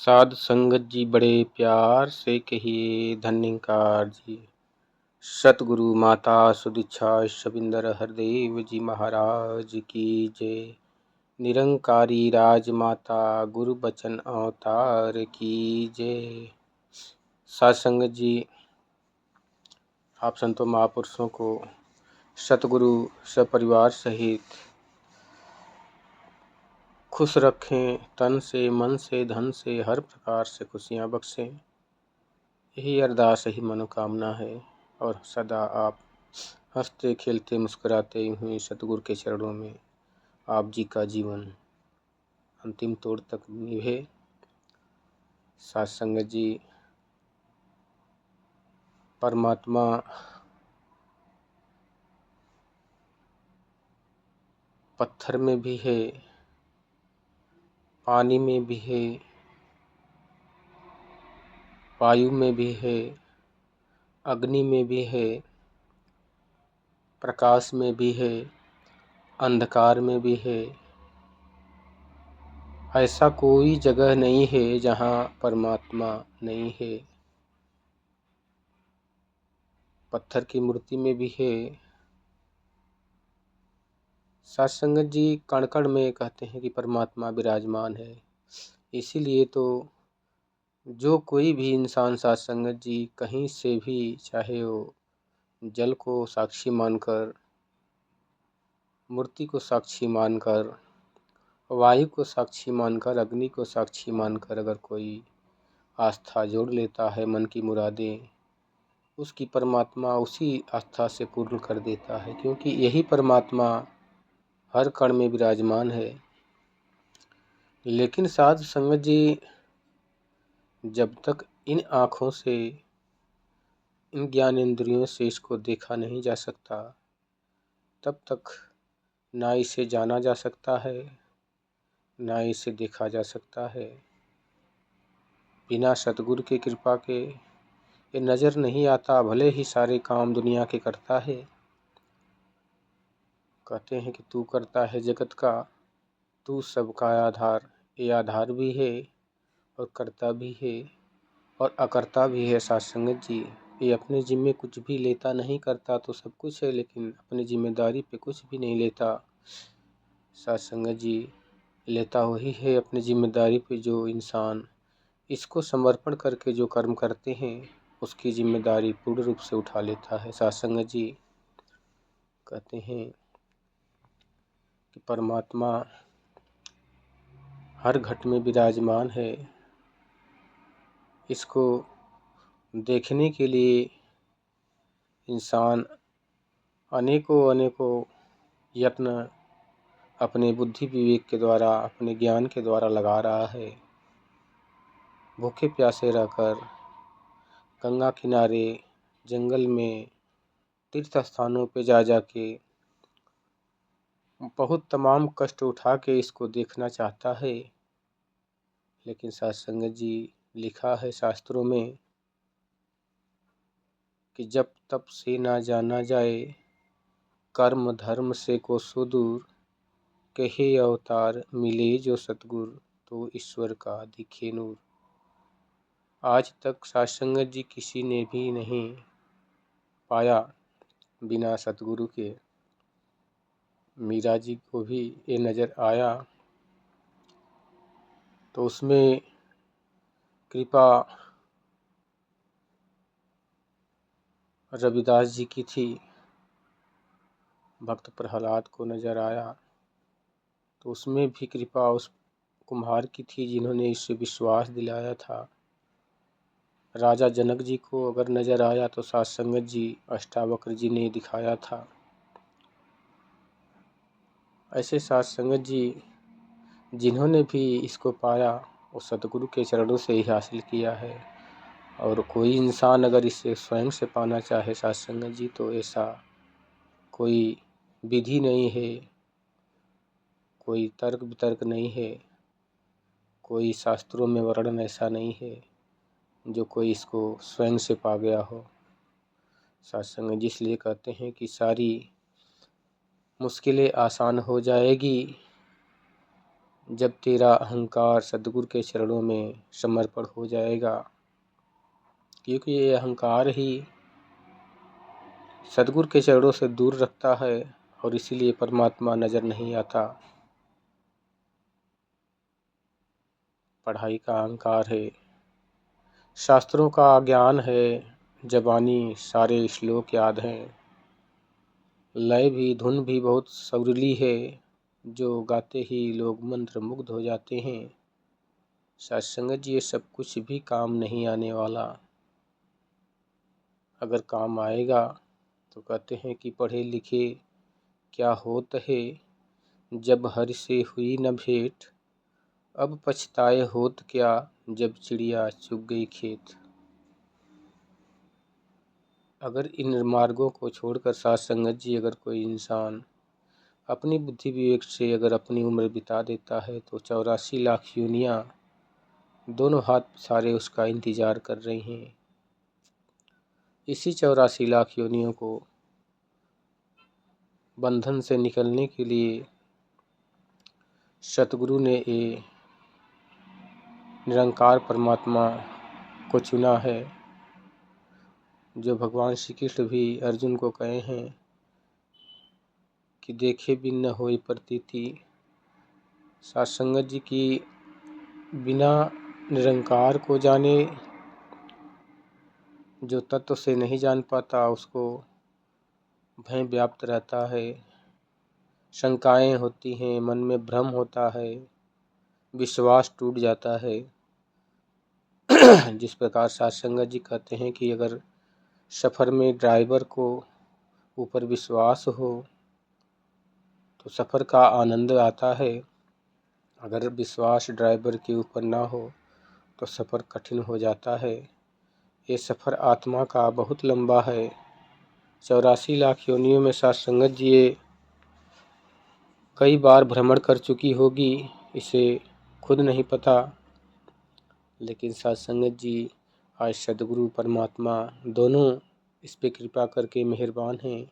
साध संगत जी बड़े प्यार से कहिए धन्यकार जी। सतगुरु माता सुदीक्षा शबिंदर हरदेव जी महाराज की जय। निरंकारी राजमाता गुरु बचन अवतार की जय। साध संगत जी, आप संतों महापुरुषों को सतगुरु सपरिवार सहित खुश रखें, तन से मन से धन से हर प्रकार से खुशियाँ बख्शें, यही अरदास यही मनोकामना है। और सदा आप हंसते खेलते मुस्कुराते हुए सतगुरु के चरणों में आप जी का जीवन अंतिम तोड़ तक निभे। साथ संगत जी, परमात्मा पत्थर में भी है, पानी में भी है, वायु में भी है, अग्नि में भी है, प्रकाश में भी है, अंधकार में भी है। ऐसा कोई जगह नहीं है जहाँ परमात्मा नहीं है। पत्थर की मूर्ति में भी है। साथ संगत जी, कण कण में कहते हैं कि परमात्मा विराजमान है। इसीलिए तो जो कोई भी इंसान साथ संगत जी कहीं से भी, चाहे वो जल को साक्षी मानकर, मूर्ति को साक्षी मानकर, वायु को साक्षी मानकर, अग्नि को साक्षी मानकर अगर कोई आस्था जोड़ लेता है, मन की मुरादें, उसकी परमात्मा उसी आस्था से पूर्ण कर देता है, क्योंकि यही परमात्मा हर कण में विराजमान है। लेकिन साध संगत जी, जब तक इन आँखों से, इन ज्ञानेंद्रियों से इसको देखा नहीं जा सकता, तब तक ना इसे जाना जा सकता है, ना इसे देखा जा सकता है। बिना सतगुरु की कृपा के ये नज़र नहीं आता, भले ही सारे काम दुनिया के करता है। कहते हैं कि तू करता है जगत का, तू सबका आधार। ये आधार भी है और करता भी है और अकर्ता भी है। साथ संगत जी, ये अपने जिम्मे कुछ भी लेता नहीं, करता तो सब कुछ है, लेकिन अपनी जिम्मेदारी पे कुछ भी नहीं लेता। साथ संगत जी, लेता वही है अपनी जिम्मेदारी पे जो इंसान इसको समर्पण करके जो कर्म करते हैं, उसकी जिम्मेदारी पूर्ण रूप से उठा लेता है। साथ संगत जी, कहते हैं कि परमात्मा हर घट में विराजमान है। इसको देखने के लिए इंसान अनेकों यत्न अपने बुद्धि विवेक के द्वारा, अपने ज्ञान के द्वारा लगा रहा है। भूखे प्यासे रहकर गंगा किनारे, जंगल में, तीर्थ स्थानों पे जा के बहुत तमाम कष्ट उठा के इसको देखना चाहता है। लेकिन साथ संगत जी, लिखा है शास्त्रों में कि जब तप से ना जाना जाए, कर्म धर्म से को सुदूर, कहे अवतार मिले जो सतगुर, तो ईश्वर का दिखे नूर। आज तक साथ संगत जी किसी ने भी नहीं पाया बिना सतगुरु के। मीरा जी को भी ये नज़र आया तो उसमें कृपा रविदास जी की थी। भक्त प्रहलाद को नज़र आया तो उसमें भी कृपा उस कुम्हार की थी जिन्होंने इससे विश्वास दिलाया था। राजा जनक जी को अगर नज़र आया तो साथ संगत जी अष्टावक्र जी ने दिखाया था। ऐसे साथ संगत जी जिन्होंने भी इसको पाया, वो सतगुरु के चरणों से ही हासिल किया है। और कोई इंसान अगर इसे स्वयं से पाना चाहे साथ संगत जी, तो ऐसा कोई विधि नहीं है, कोई तर्क वितर्क नहीं है, कोई शास्त्रों में वर्णन ऐसा नहीं है जो कोई इसको स्वयं से पा गया हो। साथ संगत जी, इसलिए कहते हैं कि सारी मुश्किलें आसान हो जाएगी जब तेरा अहंकार सद्गुरु के चरणों में समर्पण हो जाएगा, क्योंकि ये अहंकार ही सद्गुरु के चरणों से दूर रखता है और इसीलिए परमात्मा नज़र नहीं आता। पढ़ाई का अहंकार है, शास्त्रों का ज्ञान है, जबानी सारे श्लोक याद हैं, लय भी धुन भी बहुत सुरीली है, जो गाते ही लोग मंत्र मुग्ध हो जाते हैं। सत्संग जी, ये सब कुछ भी काम नहीं आने वाला। अगर काम आएगा तो कहते हैं कि पढ़े लिखे क्या होत है, जब हरि से हुई न भेंट, अब पछताए होत क्या, जब चिड़िया चुग गई खेत। अगर इन मार्गों को छोड़कर साथ संगत जी, अगर कोई इंसान अपनी बुद्धि विवेक से अगर अपनी उम्र बिता देता है तो 84 लाख योनियाँ दोनों हाथ सारे उसका इंतज़ार कर रही हैं। इसी 84 लाख योनियों को बंधन से निकलने के लिए सतगुरु ने ये निरंकार परमात्मा को चुना है, जो भगवान श्री कृष्ण भी अर्जुन को कहे हैं कि देखे बिन न होई प्रतीति। सत्संगत जी की बिना निरंकार को जाने, जो तत्व से नहीं जान पाता, उसको भय व्याप्त रहता है, शंकाएं होती हैं, मन में भ्रम होता है, विश्वास टूट जाता है। जिस प्रकार सत्संगत जी कहते हैं कि अगर सफ़र में ड्राइवर को ऊपर विश्वास हो तो सफ़र का आनंद आता है, अगर विश्वास ड्राइवर के ऊपर ना हो तो सफ़र कठिन हो जाता है। ये सफ़र आत्मा का बहुत लंबा है। 84 लाख योनियों में सत्संगत जी ये कई बार भ्रमण कर चुकी होगी, इसे खुद नहीं पता, लेकिन सत्संगत जी आज सद्गुरु परमात्मा दोनों इस पे कृपा करके मेहरबान हैं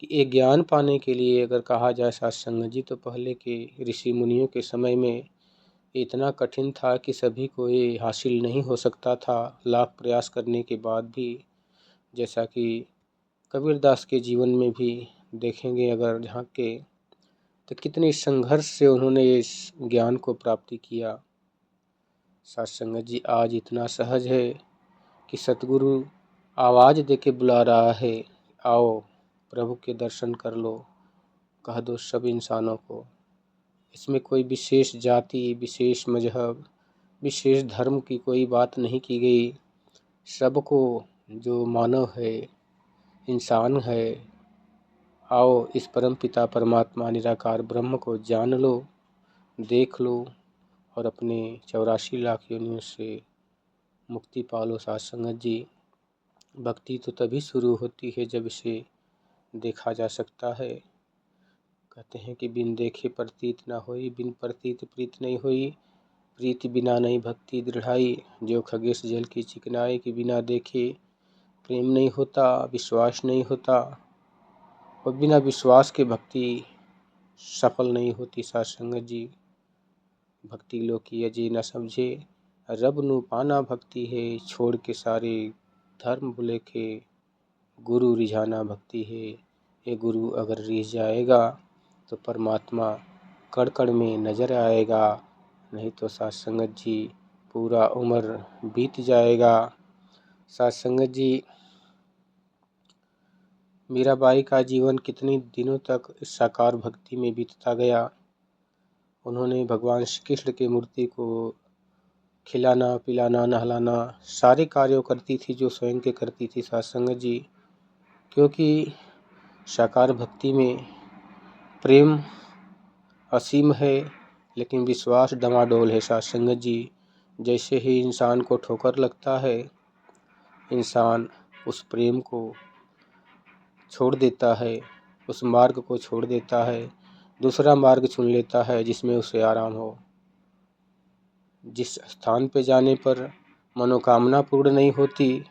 कि एक ज्ञान पाने के लिए अगर कहा जाए सत्संगत जी, तो पहले के ऋषि मुनियों के समय में इतना कठिन था कि सभी को ये हासिल नहीं हो सकता था, लाख प्रयास करने के बाद भी। जैसा कि कबीरदास के जीवन में भी देखेंगे अगर झांक के, तो कितने संघर्ष से उन्होंने इस ज्ञान को प्राप्ति किया। सत्संगत जी आज इतना सहज है कि सतगुरु आवाज़ दे के बुला रहा है, आओ प्रभु के दर्शन कर लो, कह दो सब इंसानों को। इसमें कोई विशेष जाति, विशेष मजहब, विशेष धर्म की कोई बात नहीं की गई। सबको, जो मानव है, इंसान है, आओ इस परम पिता परमात्मा निराकार ब्रह्म को जान लो, देख लो और अपने 84 लाख योनियों से मुक्ति पालो। सत्संगत जी, भक्ति तो तभी शुरू होती है जब इसे देखा जा सकता है। कहते हैं कि बिन देखे प्रतीत ना होई, बिन प्रतीत प्रीत नहीं होई, प्रीति बिना नहीं भक्ति दृढ़ाई। जो खगेश जल की चिकनाई, कि बिना देखे प्रेम नहीं होता, विश्वास नहीं होता, और बिना विश्वास के भक्ति सफल नहीं होती। सत्संगत जी, भक्ति लोकी अजी न समझे, रब नु पाना भक्ति है, छोड़ के सारे धर्म भुलेखे, गुरु रिझाना भक्ति है। ये गुरु अगर रिझ जाएगा तो परमात्मा कण कण में नजर आएगा, नहीं तो सत्संगत जी पूरा उम्र बीत जाएगा। सत्संगत जी, मीराबाई का जीवन कितने दिनों तक साकार भक्ति में बीतता गया। उन्होंने भगवान श्री कृष्ण की मूर्ति को खिलाना पिलाना नहलाना सारे कार्यों करती थी जो स्वयं के करती थी सत्संगत जी, क्योंकि साकार भक्ति में प्रेम असीम है लेकिन विश्वास डमाडोल है। सत्संगत जी, जैसे ही इंसान को ठोकर लगता है, इंसान उस प्रेम को छोड़ देता है, उस मार्ग को छोड़ देता है, दूसरा मार्ग चुन लेता है जिसमें उसे आराम हो। जिस स्थान पे जाने पर मनोकामना पूर्ण नहीं होती,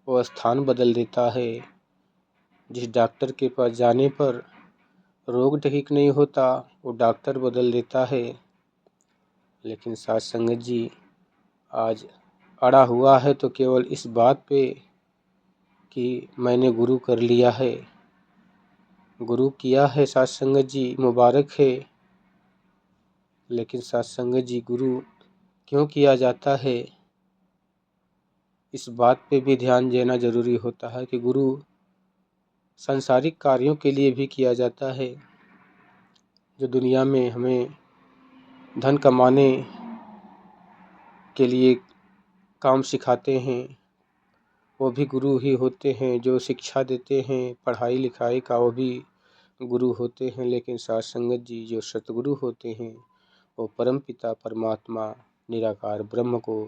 वो स्थान बदल देता है। जिस डॉक्टर के पास जाने पर रोग ठीक नहीं होता, वो डॉक्टर बदल देता है। लेकिन साथ संगत जी आज अड़ा हुआ है तो केवल इस बात पे कि मैंने गुरु कर लिया है, गुरु किया है साथ संगत जी, मुबारक है। लेकिन साथ संगत जी गुरु क्यों किया जाता है, इस बात पे भी ध्यान देना जरूरी होता है कि गुरु सांसारिक कार्यों के लिए भी किया जाता है। जो दुनिया में हमें धन कमाने के लिए काम सिखाते हैं वो भी गुरु ही होते हैं। जो शिक्षा देते हैं पढ़ाई लिखाई का वो भी गुरु होते हैं। लेकिन साथ संगत जी जो सतगुरु होते हैं वो परम पिता परमात्मा निराकार ब्रह्म को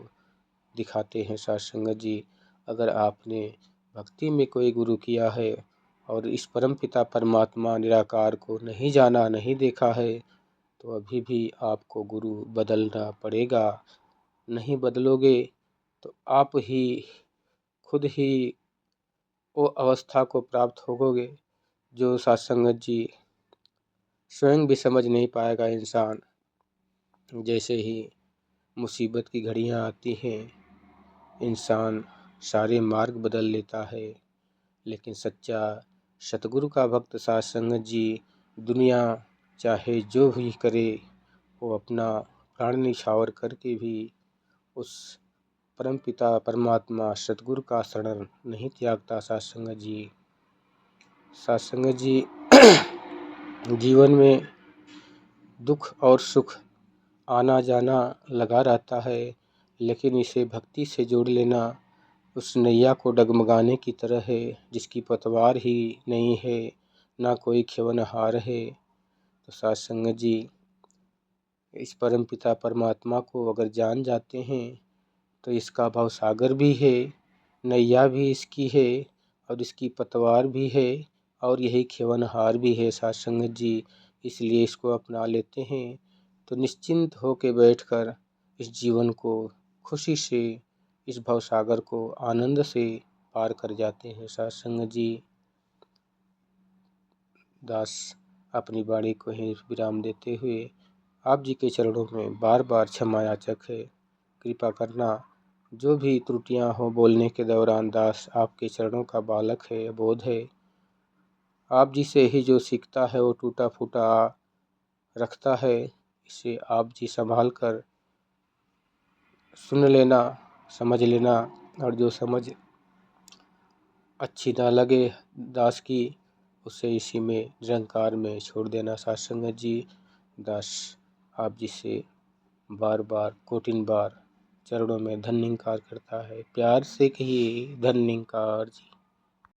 दिखाते हैं। साथ संगत जी अगर आपने भक्ति में कोई गुरु किया है और इस परम पिता परमात्मा निराकार को नहीं जाना, नहीं देखा है, तो अभी भी आपको गुरु बदलना पड़ेगा। नहीं बदलोगे तो आप ही खुद ही वो अवस्था को प्राप्त होगे जो सत्संगत जी स्वयं भी समझ नहीं पाएगा। इंसान जैसे ही मुसीबत की घड़ियां आती हैं इंसान सारे मार्ग बदल लेता है। लेकिन सच्चा सतगुरु का भक्त सत्संगत जी दुनिया चाहे जो भी करे वो अपना प्राण निछावर करके भी उस परमपिता परमात्मा सतगुरु का शरण नहीं त्यागता। सत्संगत जी सत्संगत जी जीवन में दुख और सुख आना जाना लगा रहता है, लेकिन इसे भक्ति से जोड़ लेना उस नैया को डगमगाने की तरह है जिसकी पतवार ही नहीं है, ना कोई ख्यानहार है। तो सत्संगत जी इस परम पिता परमात्मा को अगर जान जाते हैं तो इसका भवसागर भी है, नैया भी इसकी है और इसकी पतवार भी है और यही ख्यानहार भी है। सत्संगत जी इसलिए इसको अपना लेते हैं तो निश्चिंत होकर बैठकर इस जीवन को खुशी से, इस भवसागर को आनंद से पार कर जाते हैं। सत्संगत जी दास अपनी वाणी को ही विराम देते हुए आप जी के चरणों में बार बार क्षमा याचक है। कृपा करना जो भी त्रुटियां हो बोलने के दौरान दास आपके चरणों का बालक है, अबोध है। आप जी से ही जो सीखता है वो टूटा फूटा रखता है। इसे आप जी संभाल कर सुन लेना, समझ लेना और जो समझ अच्छी ना लगे दास की उसे इसी में निरंकार में छोड़ देना। सत्संगत जी दास आप जी से बार बार कोटिन बार चरणों में धन्यवाद करता है। प्यार से कहिए धन्यवाद जी।